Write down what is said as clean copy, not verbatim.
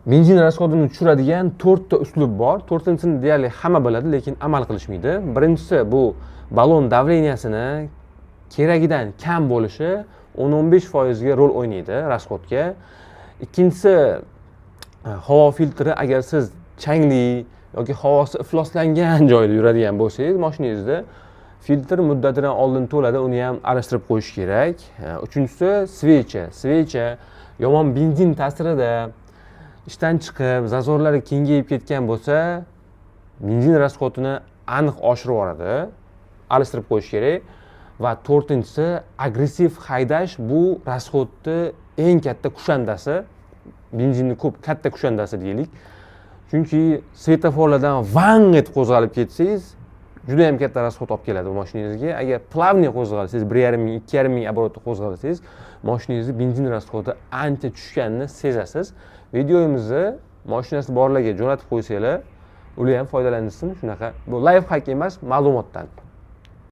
Benzin rasxodini tushiradigan 4 ta uslub bor. 4-sini deyarli hamma biladi, lekin amal qilishmaydi. Birinchisi bu balon davleniyasini keragidan kam bo'lishi 10-15% ga rol o'ynaydi rasxodga. Ikkinchisi havo filtri. Agar siz changli yoki havosi ifloslangan joyda yuradigan bo'lsangiz, mashinangizda filtr muddatidan oldin to'ladi, uni ham alishtirib qo'yish kerak. Uchinchisi svecha yomon benzin ta'sirida ishdan chiqib, zazorlari kengayib ketgan bo'lsa, benzin rasxodini aniq oshirib yuboradi. Alishtirib qo'yish kerak. Va to'rtinchisi agressiv haydash. Bu rasxodni eng katta kushandasi, benzinni katta kushandasi deylik. Chunki svetoforlardan vang etib qo'zg'alib ketsangiz, juda ham katta rasxod olib keladi bu mashinangizga. Agar plavniy qo'zg'alsangiz, 1,5 ming, 2,5 ming оборотda qo'zg'alsangiz, mashinangizning benzin rasxodi ancha tushganini sezasiz. Videomizni mashinasi borlarga jo'natib qo'ysanglar, ular ham foydalansin. Shunaqa. Bu layfhak emas, ma'lumotdan.